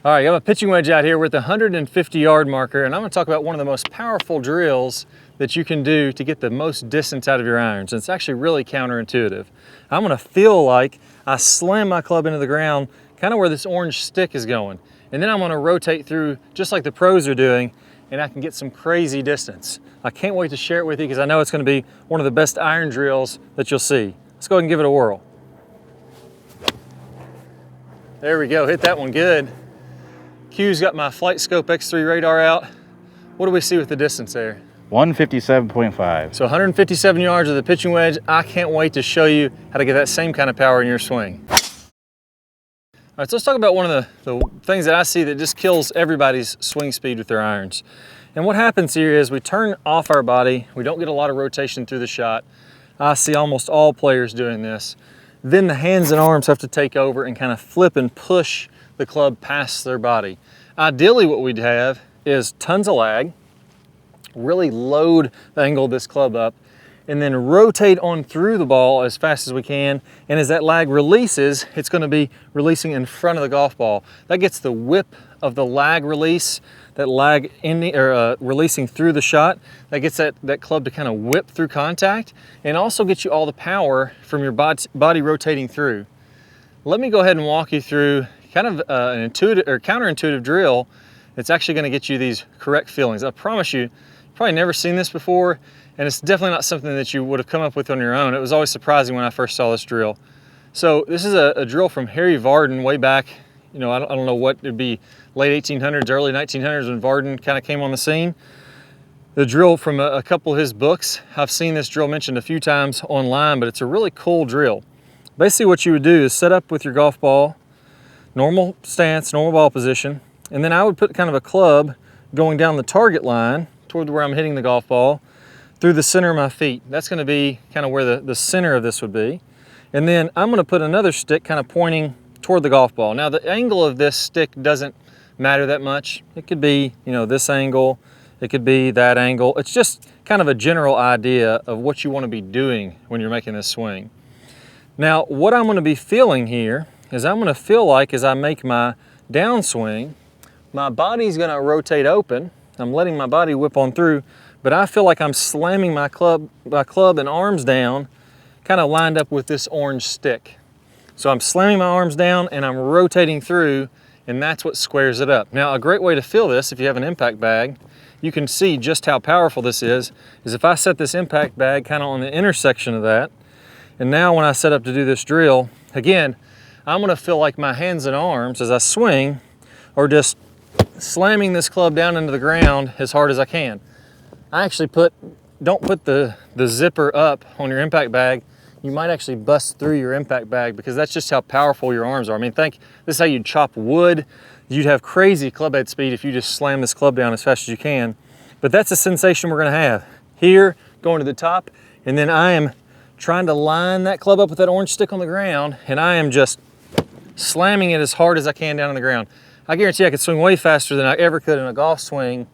All right, I got my pitching wedge out here with the 150-yard marker, and I'm gonna talk about one of the most powerful drills that you can do to get the most distance out of your irons. And it's actually really counterintuitive. I'm gonna feel like I slam my club into the ground, kind of where this orange stick is going. And then I'm gonna rotate through just like the pros are doing, and I can get some crazy distance. I can't wait to share it with you because I know it's gonna be one of the best iron drills that you'll see. Let's go ahead and give it a whirl. There we go, hit that one good. Q's got my Flight Scope X3 radar out. What do we see with the distance there? 157.5. So 157 yards with the pitching wedge. I can't wait to show you how to get that same kind of power in your swing. All right, so let's talk about one of the things that I see that just kills everybody's swing speed with their irons. And what happens here is we turn off our body. We don't get a lot of rotation through the shot. I see almost all players doing this. Then the hands and arms have to take over and kind of flip and push the club past their body. Ideally, what we'd have is tons of lag, really load the angle of this club up, and then rotate on through the ball as fast as we can. And as that lag releases, it's gonna be releasing in front of the golf ball. That gets the whip of the lag release, that lag releasing through the shot. That gets that club to kind of whip through contact and also gets you all the power from your body rotating through. Let me go ahead and walk you through kind of an intuitive or counterintuitive drill that's actually gonna get you these correct feelings. I promise you, you've probably never seen this before, and it's definitely not something that you would have come up with on your own. It was always surprising when I first saw this drill. So this is a drill from Harry Vardon way back, you know, I don't know what it'd be, late 1800s, early 1900s when Vardon kind of came on the scene. The drill from a couple of his books. I've seen this drill mentioned a few times online, but it's a really cool drill. Basically what you would do is set up with your golf ball, normal stance, normal ball position, and then I would put kind of a club going down the target line toward where I'm hitting the golf ball through the center of my feet. That's gonna be kind of where the center of this would be. And then I'm gonna put another stick kind of pointing toward the golf ball. Now the angle of this stick doesn't matter that much. It could be, you know, this angle, it could be that angle. It's just kind of a general idea of what you wanna be doing when you're making this swing. Now, what I'm gonna be feeling here is I'm gonna feel like as I make my downswing, my body's gonna rotate open. I'm letting my body whip on through, but I feel like I'm slamming my club and arms down, kind of lined up with this orange stick. So I'm slamming my arms down and I'm rotating through, and that's what squares it up. Now, a great way to feel this, if you have an impact bag, you can see just how powerful this is if I set this impact bag kind of on the intersection of that, and now when I set up to do this drill, again, I'm gonna feel like my hands and arms as I swing are just slamming this club down into the ground as hard as I can. I actually don't put the zipper up on your impact bag. You might actually bust through your impact bag because that's just how powerful your arms are. I mean, this is how you'd chop wood. You'd have crazy club head speed if you just slam this club down as fast as you can. But that's the sensation we're gonna have. Here, going to the top, and then I am trying to line that club up with that orange stick on the ground, and I am just slamming it as hard as I can down on the ground. I guarantee I could swing way faster than I ever could in a golf swing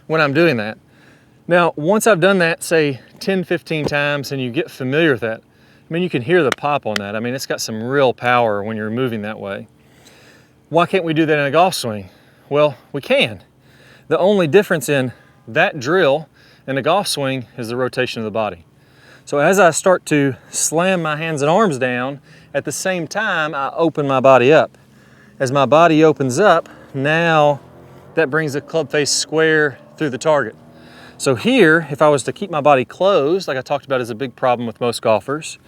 when I'm doing that. Now, once I've done that, say 10, 15 times, and you get familiar with that, I mean, you can hear the pop on that. I mean, it's got some real power when you're moving that way. Why can't we do that in a golf swing? Well, we can. The only difference in that drill and a golf swing is the rotation of the body. So as I start to slam my hands and arms down, at the same time, I open my body up. As my body opens up, now that brings the club face square through the target. So here, if I was to keep my body closed, like I talked about is a big problem with most golfers,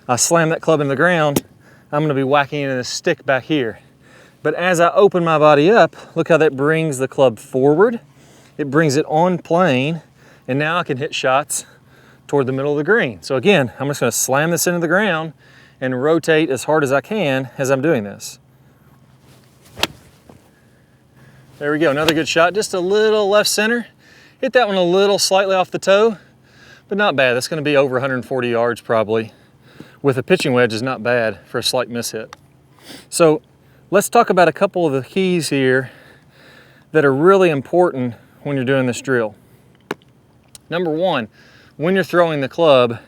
I slam that club in the ground, I'm gonna be whacking into the stick back here. But as I open my body up, look how that brings the club forward. It brings it on plane, and now I can hit shots toward the middle of the green. So again, I'm just gonna slam this into the ground and rotate as hard as I can as I'm doing this. There we go, another good shot, just a little left center. Hit that one a little slightly off the toe, but not bad. That's gonna be over 140 yards probably. With a pitching wedge is not bad for a slight miss hit. So let's talk about a couple of the keys here that are really important when you're doing this drill. Number one, when you're throwing the club,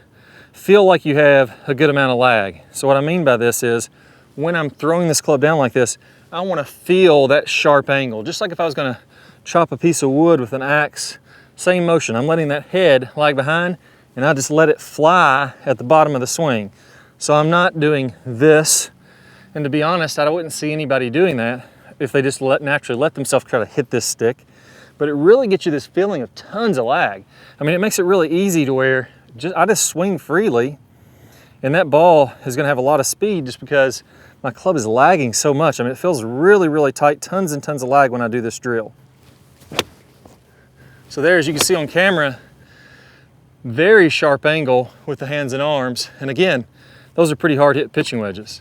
feel like you have a good amount of lag. So what I mean by this is when I'm throwing this club down like this, I want to feel that sharp angle, just like if I was going to chop a piece of wood with an axe. Same motion. I'm letting that head lag behind, and I just let it fly at the bottom of the swing. So I'm not doing this. And to be honest, I wouldn't see anybody doing that if they just naturally let themselves try to hit this stick. But it really gets you this feeling of tons of lag. I mean, it makes it really easy to where I just swing freely, and that ball is going to have a lot of speed just because my club is lagging so much. I mean, it feels really, really tight, tons and tons of lag when I do this drill. So there, as you can see on camera, very sharp angle with the hands and arms. And again, those are pretty hard hit pitching wedges.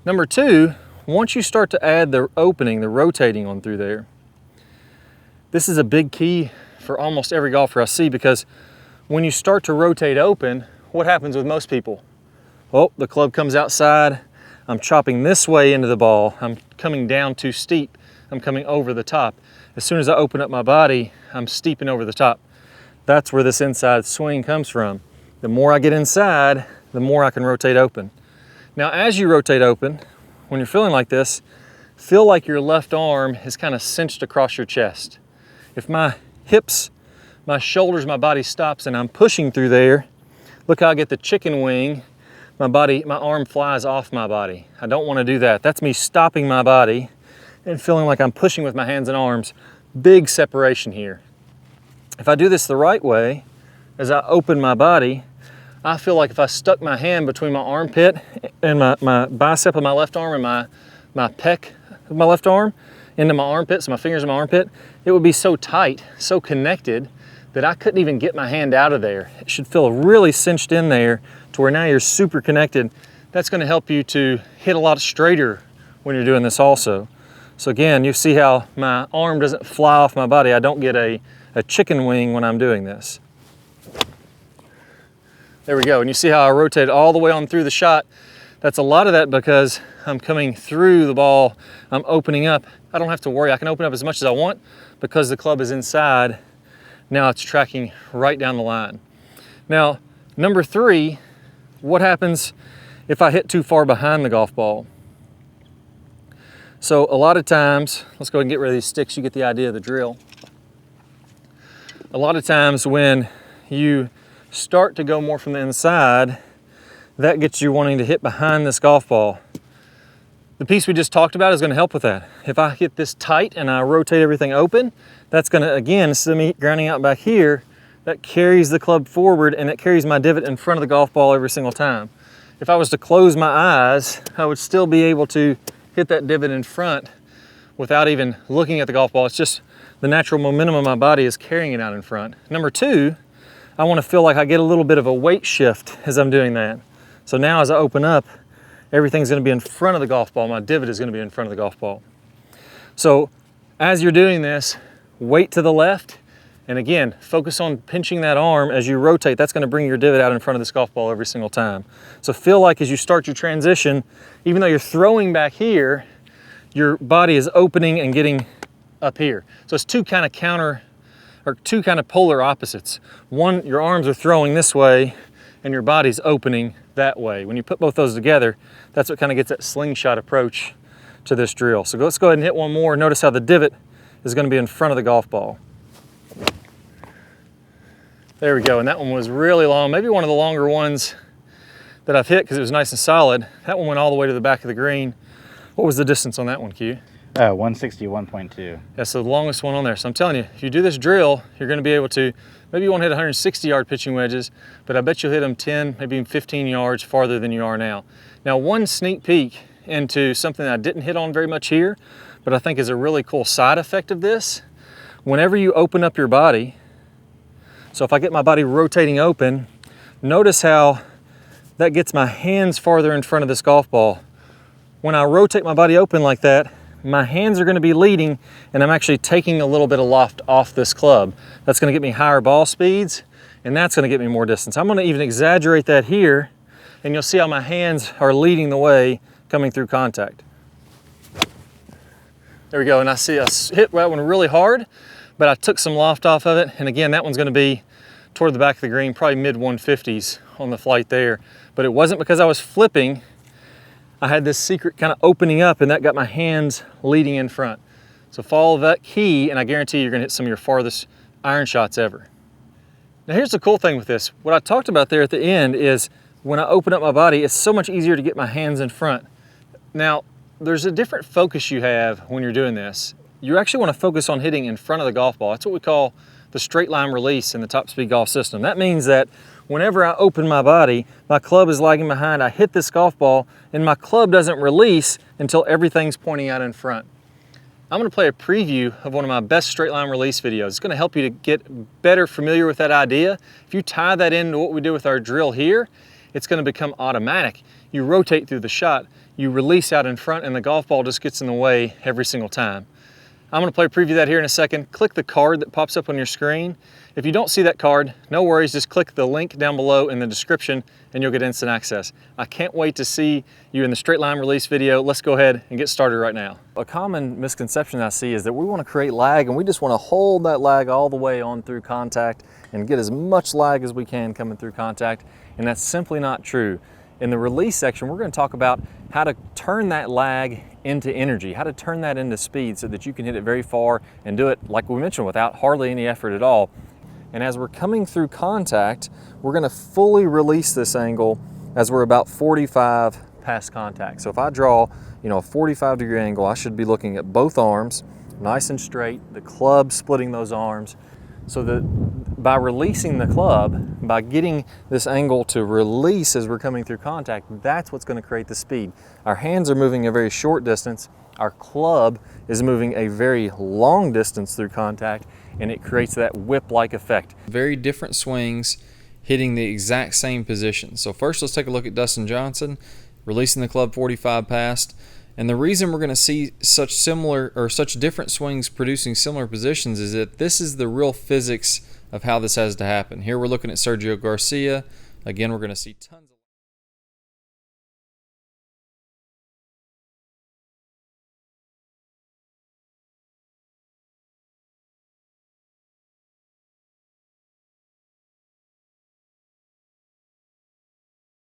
Number two, once you start to add the opening, the rotating on through there, this is a big key for almost every golfer I see, because when you start to rotate open, what happens with most people? Oh, the club comes outside, I'm chopping this way into the ball, I'm coming down too steep, I'm coming over the top. As soon as I open up my body, I'm steeping over the top. That's where this inside swing comes from. The more I get inside, the more I can rotate open. Now, as you rotate open, when you're feeling like this, feel like your left arm is kind of cinched across your chest. If my hips, my shoulders, my body stops and I'm pushing through there, look how I get the chicken wing. My arm flies off my body. I don't want to do that. That's me stopping my body and feeling like I'm pushing with my hands and arms. Big separation here. If I do this the right way, as I open my body, I feel like if I stuck my hand between my armpit and my bicep of my left arm and my pec of my left arm into my armpit, so my fingers in my armpit, it would be so tight, so connected, that I couldn't even get my hand out of there. It should feel really cinched in there to where now you're super connected. That's going to help you to hit a lot straighter when you're doing this also. So again, you see how my arm doesn't fly off my body. I don't get a chicken wing when I'm doing this. There we go. And you see how I rotate all the way on through the shot. That's a lot of that because I'm coming through the ball. I'm opening up. I don't have to worry. I can open up as much as I want because the club is inside. Now it's tracking right down the line. Now, number three, what happens if I hit too far behind the golf ball? So a lot of times, let's go ahead and get rid of these sticks. You get the idea of the drill. A lot of times when you start to go more from the inside, that gets you wanting to hit behind this golf ball. The piece we just talked about is going to help with that. If I get this tight and I rotate everything open, that's going to, again, instead of me grounding out back here, that carries the club forward and it carries my divot in front of the golf ball every single time. If I was to close my eyes, I would still be able to hit that divot in front without even looking at the golf ball. It's just the natural momentum of my body is carrying it out in front. Number two, I want to feel like I get a little bit of a weight shift as I'm doing that. So now as I open up, everything's going to be in front of the golf ball. My divot is going to be in front of the golf ball. So as you're doing this, weight to the left, and again, focus on pinching that arm as you rotate. That's going to bring your divot out in front of this golf ball every single time. So feel like as you start your transition, even though you're throwing back here, your body is opening and getting up here. So it's two kind of polar opposites. One, your arms are throwing this way and your body's opening that way. When you put both those together, that's what kind of gets that slingshot approach to this drill. So let's go ahead and hit one more. Notice how the divot is going to be in front of the golf ball. There we go, and that one was really long, maybe one of the longer ones that I've hit because it was nice and solid. That one went all the way to the back of the green. What was the distance on that one, Q? 161.2. That's the longest one on there. So I'm telling you, if you do this drill, you're going to be able to, maybe you won't hit 160-yard pitching wedges, but I bet you'll hit them 10, maybe even 15 yards farther than you are now. Now, one sneak peek into something that I didn't hit on very much here, but I think is a really cool side effect of this. Whenever you open up your body, so if I get my body rotating open, notice how that gets my hands farther in front of this golf ball. When I rotate my body open like that, my hands are going to be leading and I'm actually taking a little bit of loft off this club. That's going to get me higher ball speeds and that's going to get me more distance. I'm going to even exaggerate that here and you'll see how my hands are leading the way coming through contact. There we go, and I see I hit that one really hard, but I took some loft off of it, and again, that one's going to be toward the back of the green, probably mid 150s on the flight there. But it wasn't because I was flipping. I had this secret kind of opening up, and that got my hands leading in front. So follow that key, and I guarantee you're gonna hit some of your farthest iron shots ever. Now here's the cool thing with this. What I talked about there at the end is when I open up my body, it's so much easier to get my hands in front. Now, there's a different focus you have when you're doing this. You actually want to focus on hitting in front of the golf ball. That's what we call the straight line release in the Top Speed Golf system. That means that whenever I open my body, my club is lagging behind, I hit this golf ball, and my club doesn't release until everything's pointing out in front. I'm going to play a preview of one of my best straight line release videos. It's going to help you to get better familiar with that idea. If you tie that into what we do with our drill here, it's going to become automatic. You rotate through the shot, you release out in front, and the golf ball just gets in the way every single time. I'm going to play a preview of that here in a second. Click the card that pops up on your screen. If you don't see that card, no worries, just click the link down below in the description and you'll get instant access. I can't wait to see you in the straight line release video. Let's go ahead and get started right now. A common misconception I see is that we want to create lag and we just want to hold that lag all the way on through contact and get as much lag as we can coming through contact, and that's simply not true. In the release section, we're going to talk about how to turn that lag into energy, how to turn that into speed so that you can hit it very far and do it, like we mentioned, without hardly any effort at all. And as we're coming through contact, we're going to fully release this angle as we're about 45 past contact. So if I draw, a 45-degree angle, I should be looking at both arms, nice and straight, the club splitting those arms, so that by releasing the club, by getting this angle to release as we're coming through contact, that's what's going to create the speed. Our hands are moving a very short distance, our club is moving a very long distance through contact, and it creates that whip-like effect. Very different swings hitting the exact same position. So first let's take a look at Dustin Johnson releasing the club 45 past. And the reason we're going to see such different swings producing similar positions is that this is the real physics of how this has to happen. Here we're looking at Sergio Garcia. Again, we're going to see tons